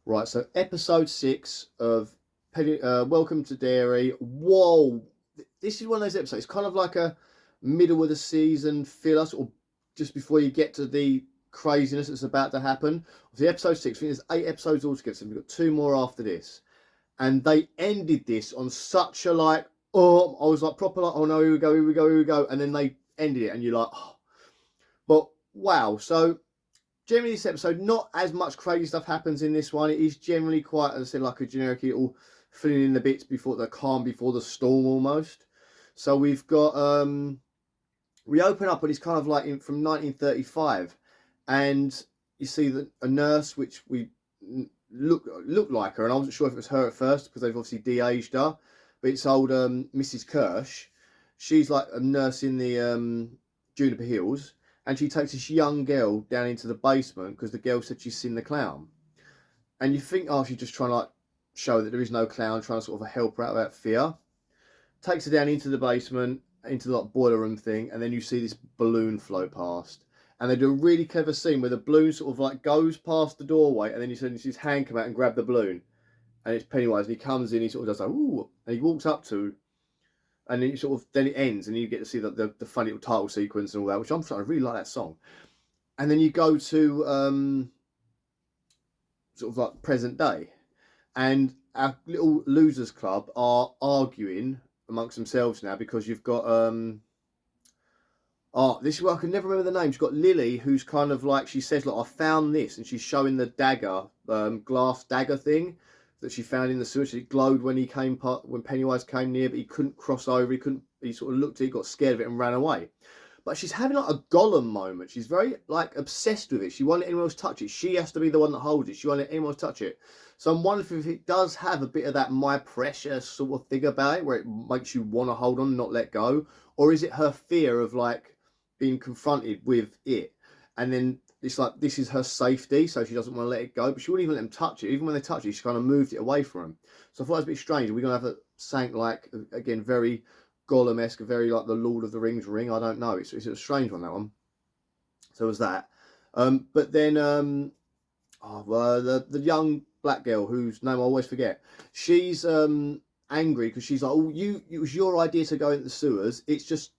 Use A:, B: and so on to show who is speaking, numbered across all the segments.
A: Right, so episode 6 of Welcome to Derry. Whoa, this is one of those episodes. It's kind of like a middle of the season filler, or just before you get to the craziness that's about to happen. The episode 6, I think there's 8 episodes altogether, so we've got 2 more after this. And they ended this on such a I was like proper oh no, here we go, here we go, here we go. And then they ended it, and you're like, oh. But wow, so generally this episode, not as much crazy stuff happens in this one. It is generally quite, as I said, like a generic little filling in the bits before the calm before the storm almost. So we've got we open up and it's kind of like from 1935, and you see that a nurse, which we looked like her, and I wasn't sure if it was her at first because they've obviously de-aged her, but it's old Mrs. Kirsch. She's like a nurse in the Juniper Hills, and she takes this young girl down into the basement because the girl said she's seen the clown. And you think, oh, she's just trying to show that there is no clown, trying to sort of help her out about fear. Takes her down into the basement, into the boiler room thing, and then you see this balloon float past. And they do a really clever scene where the balloon sort of goes past the doorway, and then you see his hand come out and grab the balloon. And it's Pennywise, and he comes in, he sort of does ooh, and he walks up to, and then it ends, and you get to see the funny little title sequence and all that, which I really like that song. And then you go to sort of like present day, and our little losers club are arguing amongst themselves now because you've got this is where I can never remember the name. She's got Lily, who's kind of like, she says, I found this, and she's showing the dagger, glass dagger thing that she found in the sewage. It glowed when when Pennywise came near, but he couldn't cross over. He sort of looked at it, got scared of it, and ran away. But she's having like a Gollum moment. She's very obsessed with it. She won't let anyone else touch it. She has to be the one that holds it. She won't let anyone else touch it. So I'm wondering if it does have a bit of that my precious sort of thing about it, where it makes you want to hold on and not let go, or is it her fear of being confronted with it, and then it's like this is her safety, so she doesn't want to let it go, but she wouldn't even let them touch it. Even when they touch it, she kind of moved it away from them. So I thought it was a bit strange. Are we gonna have a sank again, very Gollum-esque, very like the Lord of the Rings ring? I don't know. It's a strange one, that one. So it was that. But then the young black girl whose name I always forget. She's angry because she's like, oh, it was your idea to go into the sewers. It's just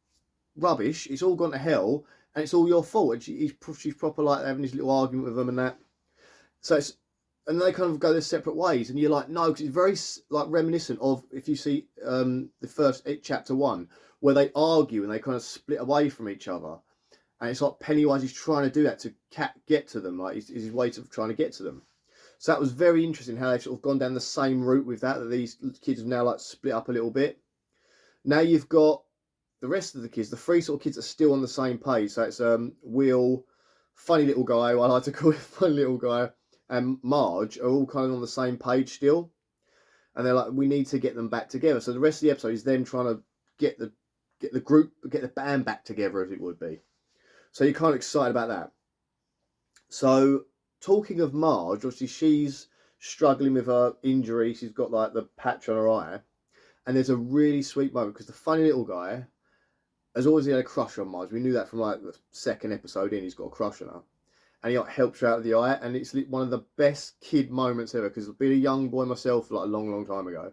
A: rubbish. It's all gone to hell, and it's all your fault. And she's proper having this little argument with them and that. So and they kind of go their separate ways, and you're like, no, because it's very reminiscent of if you see the first chapter 1, where they argue and they kind of split away from each other, and it's like Pennywise is trying to do that to get to them, is his way of trying to get to them. So that was very interesting how they've sort of gone down the same route with that these kids have now split up a little bit. Now you've got the rest of the kids, the 3 sort of kids are still on the same page. So it's Will, funny little guy, I like to call it funny little guy, and Marge are all kind of on the same page still. And they're like, we need to get them back together. So the rest of the episode is them trying to get the band back together, as it would be. So you're kind of excited about that. So talking of Marge, obviously she's struggling with her injury. She's got the patch on her eye. And there's a really sweet moment because the funny little guy has always had a crush on Marge. We knew that from the second episode in. He's got a crush on her, and he helps her out of the eye. And it's one of the best kid moments ever, because being a young boy myself, a long time ago,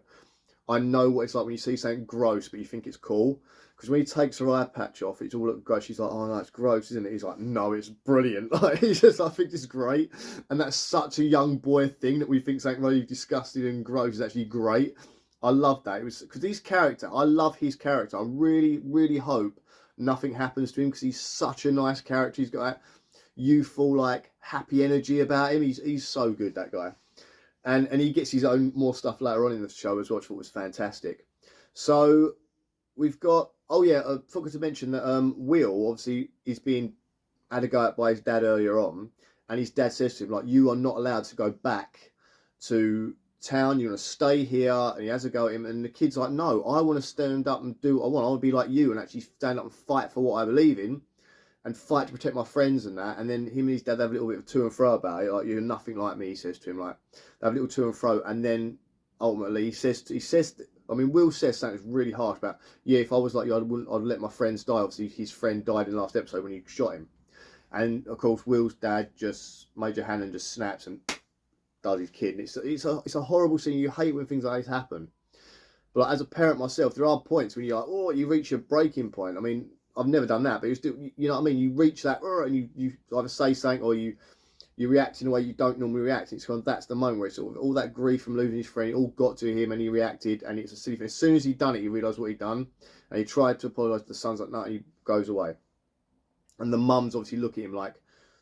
A: I know what it's like when you see something gross but you think it's cool. Because when he takes her eye patch off, it's all gross. She's like, oh no, it's gross, isn't it? He's like, no, it's brilliant. He's just, I think it's great. And that's such a young boy thing, that we think something really disgusting and gross is actually great. I love that. It was because I love his character. I really, really hope nothing happens to him, because he's such a nice character. He's got that youthful, happy energy about him. He's so good, that guy. And he gets his own more stuff later on in the show as well, which I thought was fantastic. So we've got, I forgot to mention that Will, obviously, had a go at by his dad earlier on, and his dad says to him, you are not allowed to go back to town, you're going to stay here. And he has a go at him, and the kid's like, no, I want to stand up and do what I want to be like you and actually stand up and fight for what I believe in and fight to protect my friends and that. And then him and his dad have a little bit of to and fro about it, you're nothing like me, he says to him. They have a little to and fro, and then ultimately he says Will says something that's really harsh about, if I was like you, I'd let my friends die. Obviously his friend died in the last episode when you shot him, and of course Will's dad, just Major Hannon, just snaps and does his kid. And it's a horrible scene. You hate when things like this happen. But like, as a parent myself, there are points when you're like, oh, you reach a breaking point. I mean, I've never done that, but you still, you know what I mean? You reach that, and you either say something or you react in a way you don't normally react. It's kind of, that's the moment where it's sort of all that grief from losing his friend, it all got to him and he reacted, and it's a silly thing. As soon as he'd done it, he realised what he'd done, and he tried to apologise to the son's like, no, and he goes away. And the mum's obviously looking at him like,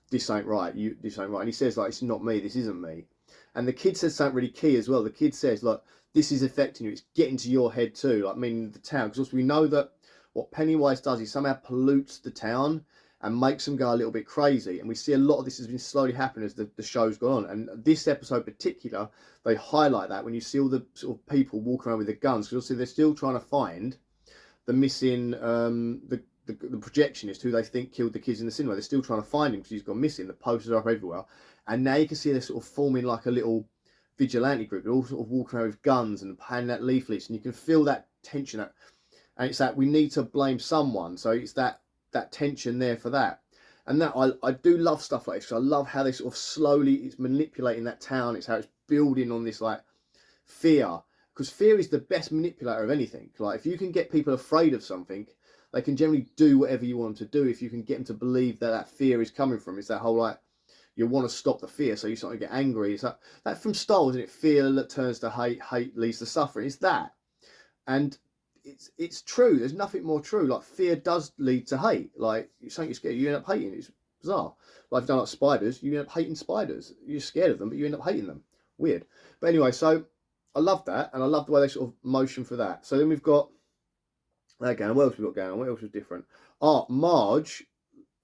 A: this ain't right, this ain't right. And he says, like, it's not me, this isn't me. And the kid says something really key as well. The kid says, look, this is affecting you, it's getting to your head too, like, meaning the town. Because also we know that what Pennywise does is somehow pollutes the town and makes them go a little bit crazy. And we see a lot of this has been slowly happening as the show's gone on. And this episode in particular, they highlight that when you see all the sort of people walking around with the guns, because obviously they're still trying to find the missing, the projectionist who they think killed the kids in the cinema. They're still trying to find him because he's gone missing. The posters are up everywhere. And now you can see they're sort of forming like a little vigilante group. They're all sort of walking around with guns and handing out leaflets. And you can feel that tension. And it's that we need to blame someone. So it's that tension there for that. And that I do love stuff like this. I love how they sort of slowly, it's manipulating that town. It's how it's building on this like fear, because fear is the best manipulator of anything. Like if you can get people afraid of something, they can generally do whatever you want them to do. If you can get them to believe that fear is coming from, it's that whole like, you want to stop the fear, so you start to get angry. It's that from Star Wars, isn't it? Fear that turns to hate, hate leads to suffering. It's that. And it's true. There's nothing more true. Like fear does lead to hate. Like something you're scared, you end up hating. It's bizarre. Like if you don't like spiders, you end up hating spiders. You're scared of them, but you end up hating them. Weird. But anyway, so I love that, and I love the way they sort of motion for that. So then we've got that going on. What else we got going on? What else was different? Marge.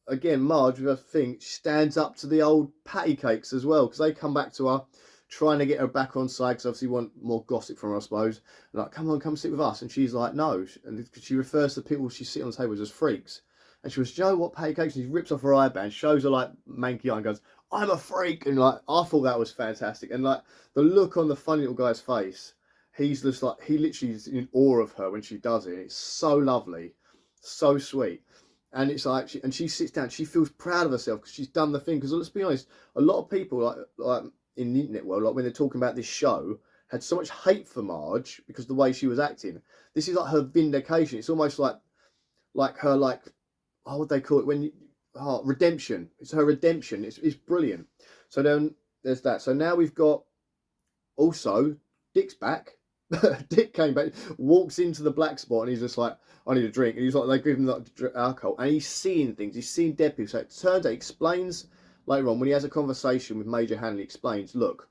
A: Again, Marge, with her thing, stands up to the old patty cakes as well, because they come back to her, trying to get her back on side, because obviously want more gossip from her, I suppose. And like, come on, come sit with us. And she's like, no. And she refers to the people she sits on the table as freaks. And she goes, Joe, what patty cakes? And she rips off her eyeband, shows her like manky eye and goes, I'm a freak. And like, I thought that was fantastic. And like, the look on the funny little guy's face, he's just like, he literally is in awe of her when she does it. It's so lovely, so sweet. And it's like, she sits down, she feels proud of herself because she's done the thing. Because let's be honest, a lot of people like in the internet world, like when they're talking about this show, had so much hate for Marge because of the way she was acting. This is like her vindication. It's almost like her like, oh, what they call it redemption. It's her redemption. It's brilliant. So then there's that. So now we've got also Dick's back. Dick came back, walks into the black spot, and he's just like, I need a drink. And he's like, they give him like alcohol, and he's seeing things. He's seeing dead people. So it turns out, he explains later on when he has a conversation with Major Hanley. He explains, look,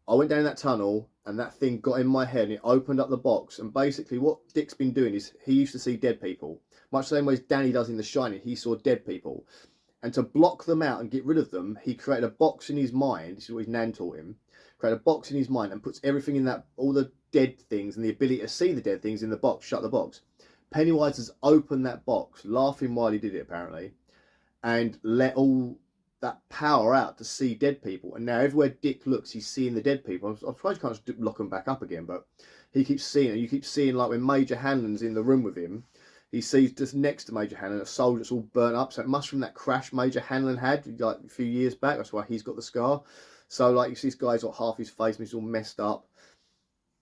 A: I went down that tunnel, and that thing got in my head, and it opened up the box. And basically, what Dick's been doing is he used to see dead people, much the same way as Danny does in The Shining. He saw dead people, and to block them out and get rid of them, he created a box in his mind. This is what his nan taught him. Create a box in his mind and puts everything in that, all the dead things and the ability to see the dead things in the box, shut the box. Pennywise has opened that box, laughing while he did it apparently, and let all that power out to see dead people. And now everywhere Dick looks, he's seeing the dead people. I'm surprised you can't just lock them back up again, but he keeps seeing it. You keep seeing, like when Major Hanlon's in the room with him, he sees just next to Major Hanlon a soul that's all burnt up. So it must from that crash Major Hanlon had like a few years back. That's why he's got the scar. So like you see this guy's got half his face, he's all messed up.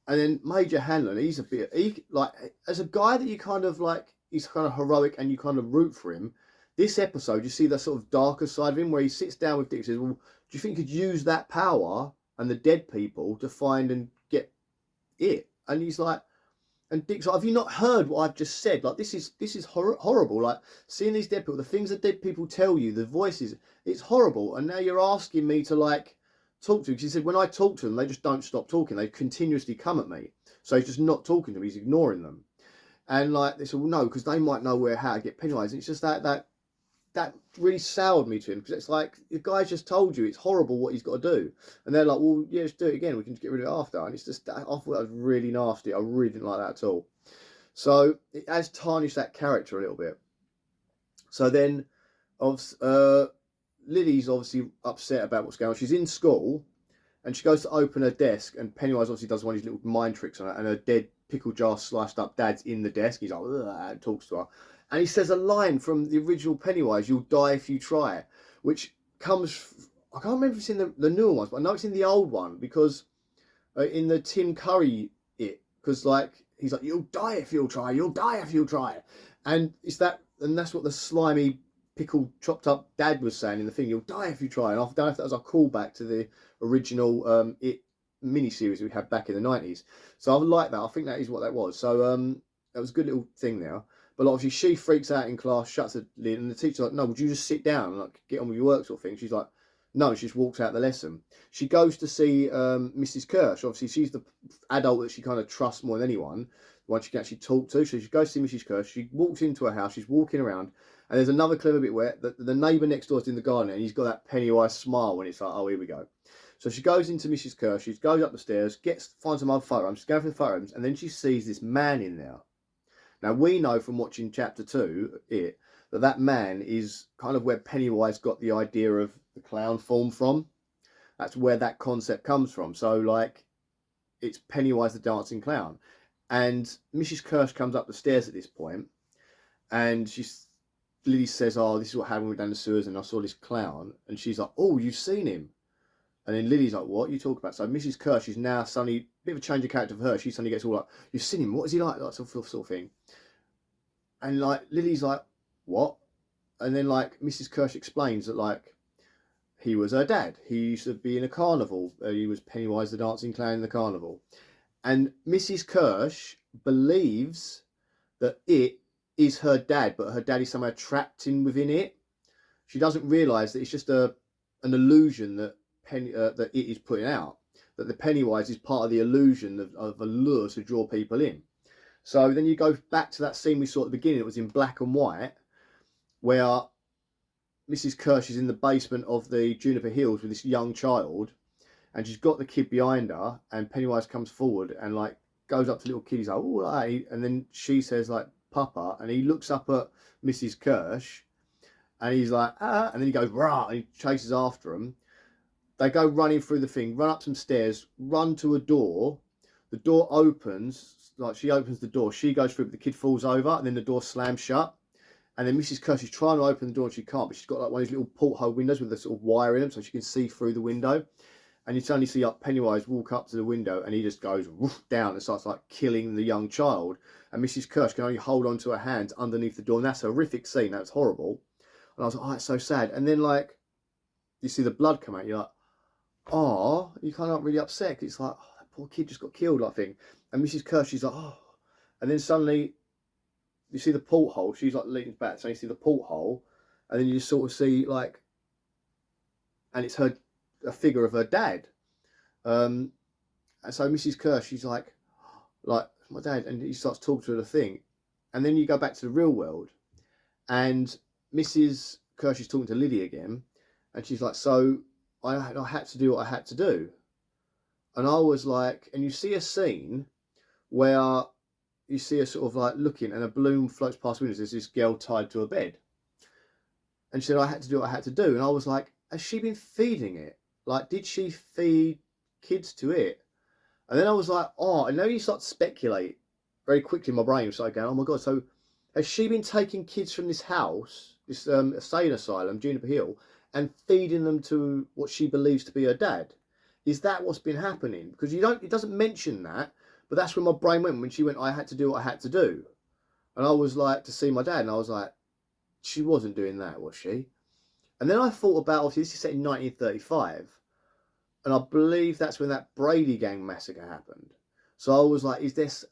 A: And then Major Hanlon, he's a bit, like as a guy that you kind of like, he's kind of heroic and you kind of root for him. This episode, you see that sort of darker side of him where he sits down with Dick and says, well, do you think you could use that power and the dead people to find and get it? And he's like, and Dick's like, have you not heard what I've just said? Like, this is horrible. Like, seeing these dead people, the things that dead people tell you, the voices, it's horrible. And now you're asking me to like, talk to, because he said when I talk to them they just don't stop talking, they continuously come at me, so he's just not talking to them, he's ignoring them. And like they said, well no, because they might know how to get Pennywise. And it's just that really soured me to him, because it's like the guy's just told you it's horrible what he's got to do, and they're like, well yeah, just do it again, we can just get rid of it after. And it's just, I thought that was really nasty. I really didn't like that at all. So it has tarnished that character a little bit. So then Lily's obviously upset about what's going on. She's in school and she goes to open her desk, and Pennywise obviously does one of his little mind tricks on her, and her dead pickle jar sliced up dad's in the desk. He's like, ugh, and talks to her. And he says a line from the original Pennywise, you'll die if you try, which comes, I can't remember if it's in the newer ones, but I know it's in the old one because in the Tim Curry because like he's like, you'll die if you'll try, you'll die if you'll try, and it's that, and that's what the slimy pickled chopped up dad was saying in the thing. You'll die if you try, and I don't know if that was a callback to the original mini-series we had back in the 90s. So I like that. I think that is what that was. So that was a good little thing there. But obviously she freaks out in class, shuts the lid, and the teacher's like, no, would you just sit down and like get on with your work sort of thing? She's like, no, she just walks out the lesson. She goes to see Mrs. Kirsch. Obviously, she's the adult that she kind of trusts more than anyone, one she can actually talk to. So she goes to see Mrs. Kirsch. She walks into her house. She's walking around. And there's another clever bit where the neighbour next door is in the garden and he's got that Pennywise smile when it's like, oh, here we go. So she goes into Mrs. Kirsch. She goes up the stairs, finds some other photos. She's going for the photos. And then she sees this man in there. Now, we know from watching chapter 2, that man is kind of where Pennywise got the idea of the clown form from. That's where that concept comes from. So like it's Pennywise the dancing clown, and Mrs. Kirsch comes up the stairs at this point, and Lily says, oh, this is what happened down the sewers and I saw this clown, and she's like, oh, you've seen him? And then Lily's like, what are you talking about? So Mrs. Kirsch is now suddenly, a bit of a change of character for her. She suddenly gets all like, you've seen him, what is he like? That sort of thing. And like Lily's like, what? And then like Mrs. Kirsch explains that like he was her dad. He used to be in a carnival. He was Pennywise the dancing clown in the carnival. And Mrs. Kirsch believes that it is her dad, but her dad is somehow trapped in within it. She doesn't realise that it's just an illusion that that it is putting out. That the Pennywise is part of the illusion of a lure to draw people in. So then you go back to that scene we saw at the beginning. It was in black and white, where Mrs. Kirsch is in the basement of the Juniper Hills with this young child, and she's got the kid behind her, and Pennywise comes forward and like goes up to the little kid. He's like, oh, hey. And then she says like, Papa, and he looks up at Mrs. Kirsch, and he's like, ah, and then he goes, rah, and he chases after him. They go running through the thing, run up some stairs, run to a door. The door opens, like she opens the door, she goes through, but the kid falls over, and then the door slams shut. And then Mrs. Kirsch is trying to open the door and she can't, but she's got like one of these little porthole windows with a sort of wire in them so she can see through the window. And you suddenly see like Pennywise walk up to the window and he just goes woof down and starts like killing the young child. And Mrs. Kirsch can only hold on to her hands underneath the door. And that's a horrific scene. That's horrible. And I was like, oh, it's so sad. And then like, you see the blood come out. You're like, oh, you kind of really upset. It's like, oh, that poor kid just got killed, I think. And Mrs. Kirsch, she's like, oh. And then suddenly, you see the porthole, she's like leaning back, so you see the porthole, and then you just sort of see like, and it's a figure of her dad. And so Mrs. Kirsch, she's like, my dad, and he starts talking to her the thing. And then you go back to the real world, and Mrs. Kirsch is talking to Lily again, and she's like, so I had to do what I had to do. And I was like, and you see a scene where you see her sort of like looking, and a balloon floats past windows. There's this girl tied to a bed. And she said, I had to do what I had to do. And I was like, has she been feeding it? Like, did she feed kids to it? And then I was like, oh, and now you start to speculate very quickly. My brain started going, oh my God. So has she been taking kids from this house, this insane asylum, Juniper Hill, and feeding them to what she believes to be her dad? Is that what's been happening? Because it doesn't mention that. But that's where my brain went when she went, I had to do what I had to do. And I was like, to see my dad. And I was like, she wasn't doing that, was she? And then I thought about, obviously, this is set in 1935. And I believe that's when that Brady Gang massacre happened. So I was like,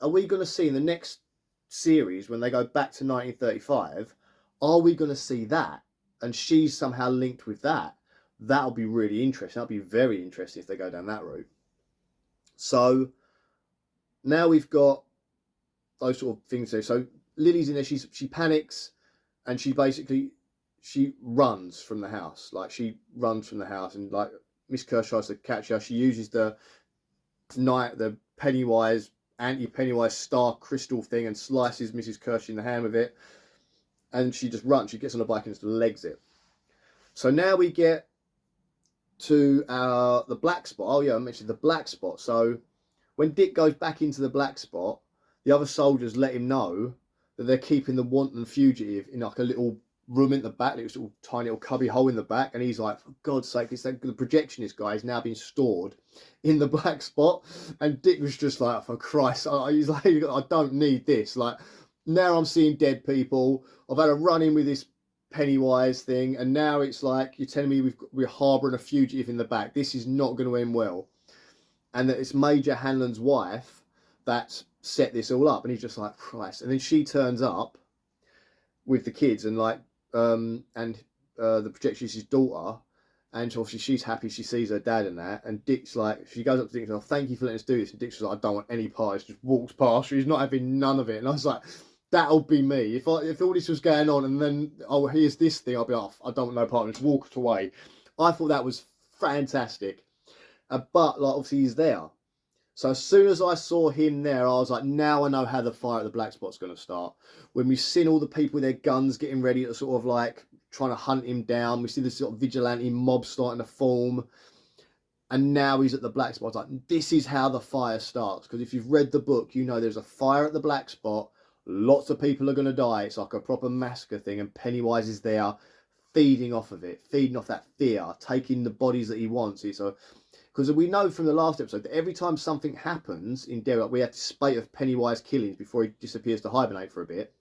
A: are we going to see in the next series, when they go back to 1935, are we going to see that? And she's somehow linked with that. That'll be really interesting. That'll be very interesting if they go down that route. So now we've got those sort of things there. So Lily's in there, she panics, and she runs from the house. Like, she runs from the house, and like Miss Kirsch tries to catch her. She uses the Pennywise, anti-Pennywise star crystal thing and slices Mrs. Kirsch in the hand with it. And she just runs. She gets on the bike and just legs it. So now we get to the black spot. Oh yeah, I mentioned the black spot. So when Dick goes back into the black spot, the other soldiers let him know that they're keeping the wanton fugitive in like a little room in the back, this little tiny little cubby hole in the back, and he's like, for God's sake, it's the projectionist guy is now being stored in the black spot. And Dick was just like, for Christ, he's like, I don't need this. Like, now I'm seeing dead people. I've had a run in with this Pennywise thing, and now it's like you're telling me we're harbouring a fugitive in the back. This is not going to end well. And that it's Major Hanlon's wife that set this all up, and he's just like, Christ. And then she turns up with the kids, and like the projectionist's daughter, and obviously she's happy, she sees her dad and that, and Dick's like, she goes up to Dick and says, thank you for letting us do this, and Dick's like, I don't want any parts, just walks past her, he's not having none of it. And I was like, that'll be me. If all this was going on and then, oh, here's this thing, I'll be off, I don't want no part, just walked away. I thought that was fantastic. But like, obviously he's there. So as soon as I saw him there, I was like, now I know how the fire at the black spot's going to start. When we've seen all the people with their guns getting ready to sort of like trying to hunt him down, we see this sort of vigilante mob starting to form. And now he's at the black spot. I was like, this is how the fire starts. Because if you've read the book, you know there's a fire at the black spot. Lots of people are going to die. It's like a proper massacre thing. And Pennywise is there feeding off of it, feeding off that fear, taking the bodies that he wants. Because we know from the last episode that every time something happens in Derry, like we had this spate of Pennywise killings before he disappears to hibernate for a bit,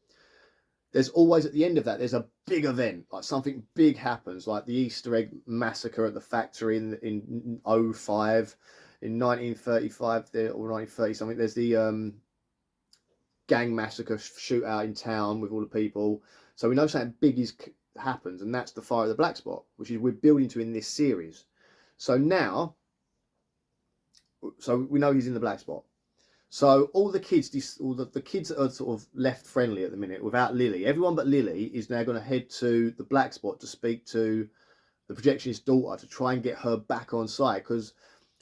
A: there's always at the end of that, there's a big event, like something big happens, like the Easter egg massacre at the factory in 05, in 1935 there, or 1930 something, there's the gang massacre shootout in town with all the people. So we know something big happens, and that's the fire at the black spot, which is we're building to in this series. So now, so we know he's in the black spot. So all the kids, the kids that are sort of left friendly at the minute without Lily, everyone but Lily is now going to head to the black spot to speak to the projectionist's daughter to try and get her back on side, because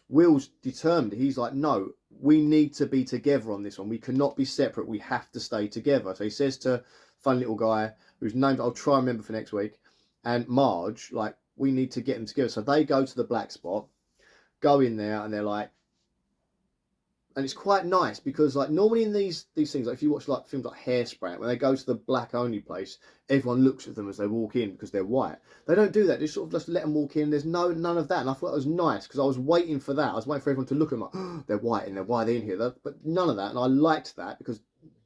A: Will's determined. He's like, no, we need to be together on this one. We cannot be separate. We have to stay together. So he says to fun little guy whose name I'll try and remember for next week, and Marge, like, we need to get them together. So they go to the black spot, go in there, and they're like, and it's quite nice because like normally in these things, like if you watch like films like Hairspray, when they go to the black only place, everyone looks at them as they walk in because they're white. They don't do that. They sort of just let them walk in. There's none of that, and I thought it was nice because I was waiting for that. I was waiting for everyone to look at them like, oh, they're white and why are they in here? But none of that, and I liked that because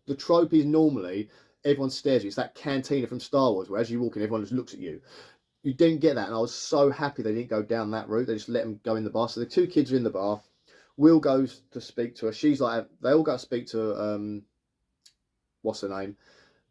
A: the trope is normally everyone stares at you. It's that cantina from Star Wars where as you walk in, everyone just looks at you. You didn't get that, and I was so happy they didn't go down that route. They just let them go in the bar. So the two kids are in the bar. Will goes to speak to her. She's like, they all go to speak to what's her name,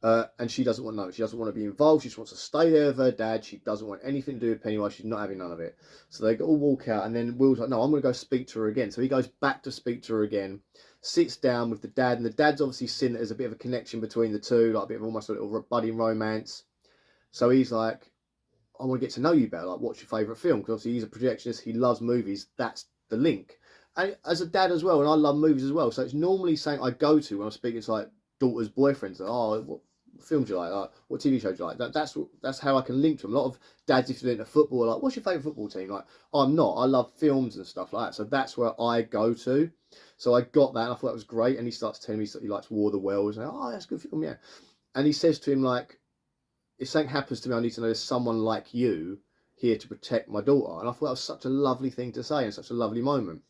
A: and she doesn't want to know. She doesn't want to be involved. She just wants to stay there with her dad. She doesn't want anything to do with Pennywise. She's not having none of it. So they all walk out, and then Will's like, no, I'm going to go speak to her again. So he goes back to speak to her again, sits down with the dad, and the dad's obviously seen that there's a bit of a connection between the two, like a bit of almost a little budding romance. So he's like, I want to get to know you better. Like, what's your favourite film? Because obviously he's a projectionist. He loves movies. That's the link. And as a dad as well, and I love movies as well, so it's normally something I go to when I'm speaking to like daughter's boyfriends. Like, oh, what films do you like? What TV shows do you like? That's how I can link to them. A lot of dads, if they're into football, are like, what's your favourite football team? Like, I'm not. I love films and stuff like that. So that's where I go to. So I got that, and I thought that was great. And he starts telling me he likes War of the Worlds. And oh, that's a good film, yeah. And he says to him like, if something happens to me, I need to know there's someone like you here to protect my daughter. And I thought that was such a lovely thing to say and such a lovely moment.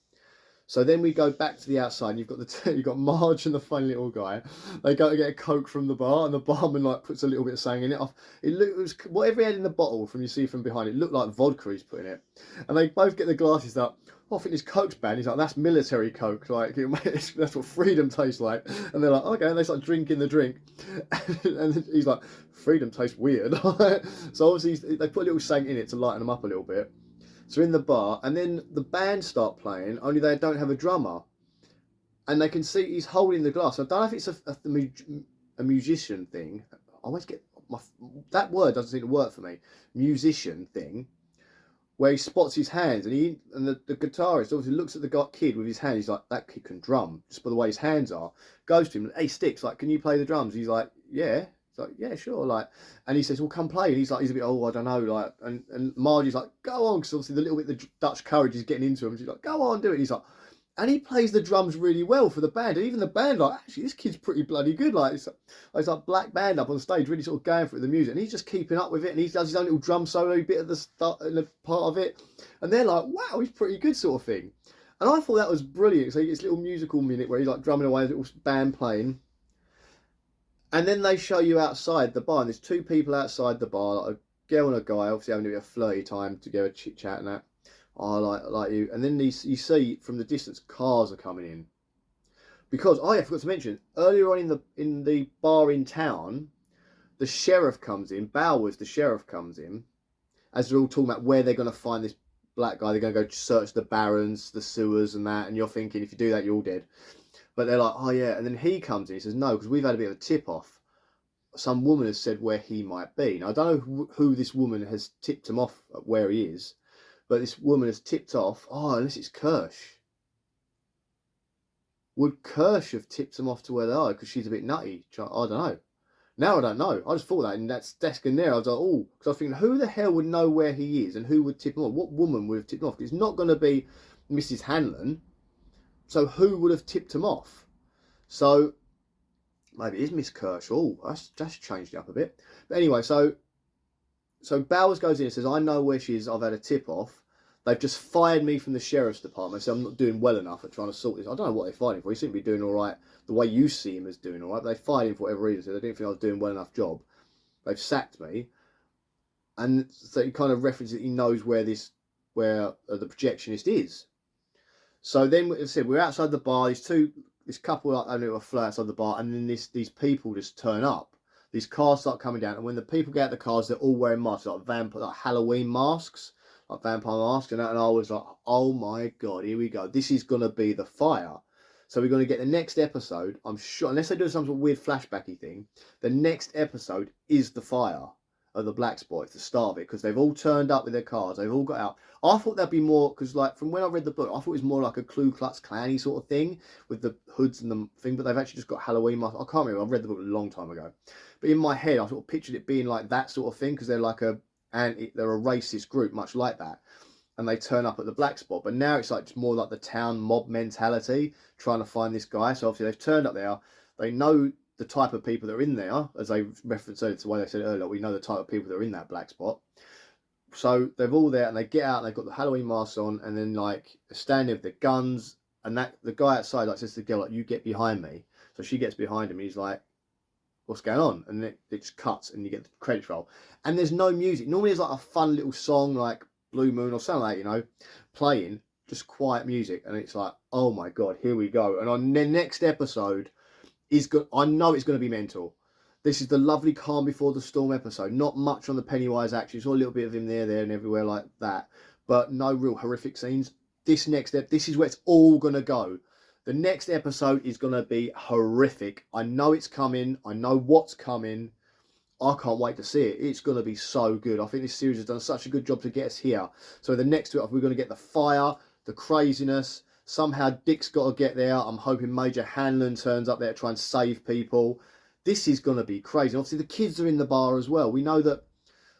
A: So then we go back to the outside, and you've got Marge and the funny little guy. They go to get a Coke from the bar, and the barman like puts a little bit of something in it. It was whatever he had in the bottle from behind. It looked like vodka he's put in it. And they both get the glasses up. Oh, I think this Coke's banned. He's like, that's military Coke. Like that's what freedom tastes like. And they're like, okay. And they start drinking the drink, and he's like, freedom tastes weird. So obviously they put a little something in it to lighten them up a little bit. So in the bar, and then the band start playing, only they don't have a drummer. And they can see he's holding the glass. I don't know if it's a musician thing. I always get, that word doesn't seem to work for me. Musician thing, where he spots his hands, and the guitarist obviously looks at the kid with his hand. He's like, that kid can drum, just by the way his hands are. Goes to him, hey, Sticks, like, can you play the drums? He's like, yeah. It's like, yeah, sure, like, and he says, well, come play. And he's a bit, oh, I don't know, like, and Margie's like, go on, because obviously the little bit the Dutch courage is getting into him. She's like, go on, do it. And he's like, And he plays the drums really well for the band. And even the band, like, actually, this kid's pretty bloody good. Like, it's like black band up on stage, really sort of going for it, the music. And he's just keeping up with it. And he does his own little drum solo bit at the start, and the part of it. And they're like, wow, he's pretty good, sort of thing. And I thought that was brilliant. So he gets a little musical minute where he's like drumming away, a little band playing. And then they show you outside the bar. And there's two people outside the bar, like a girl and a guy, obviously having a bit of flirty time together, chit chat and that. I like you. And then you see from the distance cars are coming in. Because I forgot to mention earlier on in the bar in town, the sheriff comes in. Bowers, the sheriff, comes in as they're all talking about where they're going to find this black guy. They're going to go search the barrens, the sewers, and that. And you're thinking, if you do that, you're all dead. But they're like, oh yeah. And then he comes in. He says, no, because we've had a bit of a tip off. Some woman has said where he might be. Now I don't know who this woman has tipped him off at where he is. But this woman has tipped off, oh, unless it's Kirsch. Would Kirsch have tipped them off to where they are because she's a bit nutty? I don't know. Now I don't know. I just thought that in that desk in there. I was like, oh, because I was thinking, who the hell would know where he is and who would tip him off? What woman would have tipped him off? It's not going to be Mrs. Hanlon. So who would have tipped him off? So maybe it is Miss Kirsch. Oh, that's changed it up a bit. But anyway, so Bowers goes in and says, I know where she is. I've had a tip off. They've just fired me from the sheriff's department, so I'm not doing well enough at trying to sort this. I don't know what they fired him for. He seemed to be doing all right the way you see him as doing all right. But they fired him for whatever reason, so they didn't think I was doing well enough job. They've sacked me. And so he kind of references that he knows where the projectionist is. So then, as I said, we're outside the bar. This couple like having a flirt outside the bar, and then these people just turn up. These cars start coming down, and when the people get out of the cars, they're all wearing masks, like Halloween masks. Like vampire mask, and I was like, oh my god, here we go. This is going to be the fire. So we're going to get the next episode, I'm sure, unless they do some sort of weird flashbacky thing, the next episode is the fire of the black spot. It's the start of it, because they've all turned up with their cars. They've all got out. I thought that'd be more, because like from when I read the book, I thought it was more like a Ku Klux Klan-y sort of thing with the hoods and the thing, but they've actually just got Halloween masks. I can't remember. I read the book a long time ago. But in my head, I sort of pictured it being like that sort of thing, because they're like they're a racist group, much like that, and they turn up at the black spot. But now it's like just more like the town mob mentality, trying to find this guy. So obviously they've turned up there. They know the type of people that are in there, as they referenced to the way they said earlier. We know the type of people that are in that black spot. So they're all there, and they get out, and they've got the Halloween masks on, and then like standing with their guns, and that the guy outside like says to the girl, like, you get behind me. So she gets behind him. He's like, what's going on? And it just cuts, and you get the credits roll, and there's no music. Normally there's like a fun little song like Blue Moon or something like that, playing, just quiet music, and it's like, oh my god, here we go. And on the next episode is good. I know it's going to be mental. This is the lovely calm before the storm episode. Not much on the Pennywise action. It's all a little bit of him there and everywhere like that, but no real horrific scenes. This is where it's all going to go. The next episode is going to be horrific. I know it's coming. I know what's coming. I can't wait to see it. It's going to be so good. I think this series has done such a good job to get us here. So the next two, we're going to get the fire, the craziness. Somehow Dick's got to get there. I'm hoping Major Hanlon turns up there to try and save people. This is going to be crazy. Obviously, the kids are in the bar as well. We know that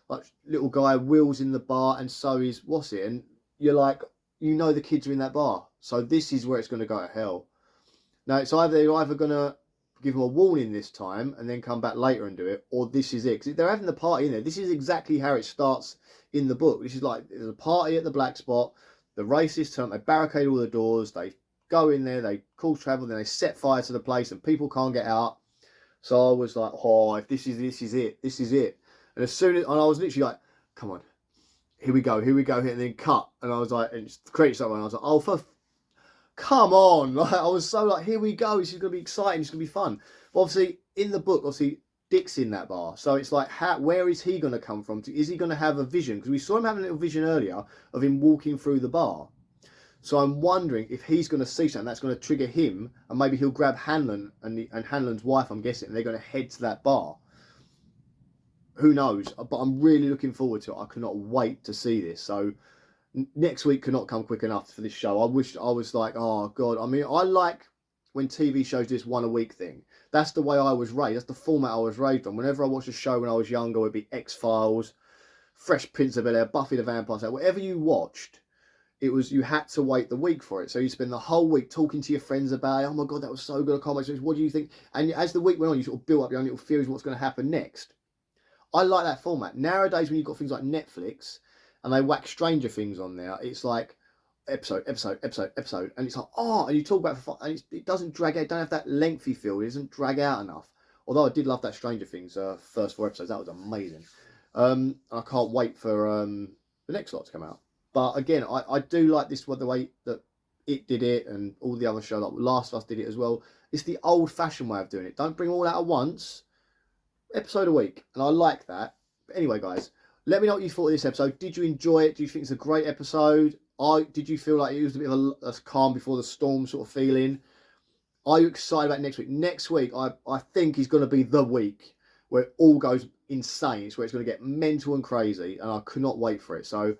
A: like little guy Will's in the bar, and so is and you're like, the kids are in that bar. So this is where it's going to go to hell. Now, it's they're either going to give them a warning this time and then come back later and do it, or this is it. Because they're having the party in there. This is exactly how it starts in the book. This is like, there's a party at the black spot. The racists turn up, they barricade all the doors. They go in there, they cause travel, then they set fire to the place and people can't get out. So I was like, oh, if this is it. And as soon as, and I was literally like, come on, here we go, and then cut. And I was like, and just create something. I was like, oh, come on. Like, I was so like, here we go. This is going to be exciting. It's going to be fun. But obviously, in the book, Dick's in that bar. So it's like, where is he going to come from? Is he going to have a vision? Because we saw him having a little vision earlier of him walking through the bar. So I'm wondering if he's going to see something that's going to trigger him, and maybe he'll grab Hanlon and Hanlon's wife, I'm guessing, and they're going to head to that bar. Who knows? But I'm really looking forward to it. I cannot wait to see this. So next week cannot come quick enough for this show. I wish I was like, oh God. I mean, I like when TV shows do this one a week thing. That's the way I was raised. That's the format I was raised on. Whenever I watched a show when I was younger, it would be X-Files, Fresh Prince of Bel-Air, Buffy the Vampire Slayer, whatever you watched. you had to wait the week for it. So you spend the whole week talking to your friends about it. Oh my God, that was so good. I can't wait. What do you think? And as the week went on, you sort of build up your own little theories of what's going to happen next. I like that format. Nowadays, when you've got things like Netflix and they whack Stranger Things on there, it's like episode, and it's like, oh, and you talk about it, and it doesn't drag out. It don't have that lengthy feel. It doesn't drag out enough. Although I did love that Stranger Things first 4 episodes. That was amazing. I can't wait for the next lot to come out. But again, I do like this one, the way that it did it, and all the other shows, like Last of Us did it as well. It's the old-fashioned way of doing it. Don't bring them all out at once. Episode a week, and I like that. But anyway, guys, let me know what you thought of this episode. Did you enjoy it? Do you think it's a great episode? Did you feel like it was a bit of a calm before the storm sort of feeling? Are you excited about next week? Next week, I think is going to be the week where it all goes insane. It's where it's going to get mental and crazy, and I could not wait for it. So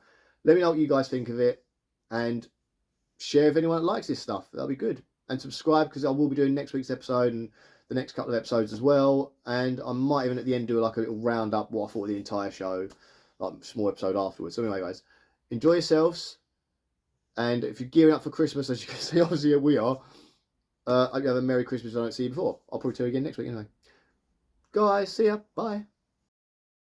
A: let me know what you guys think of it, and share if anyone likes this stuff. That'll be good. And subscribe, because I will be doing next week's episode and the next couple of episodes as well. And I might even at the end do like a little roundup what I thought of the entire show, like a small episode afterwards. So anyway, guys, enjoy yourselves. And if you're gearing up for Christmas, as you can see, obviously we are, I hope you have a Merry Christmas if I don't see you before. I'll probably tell you again next week anyway. Guys, see ya. Bye.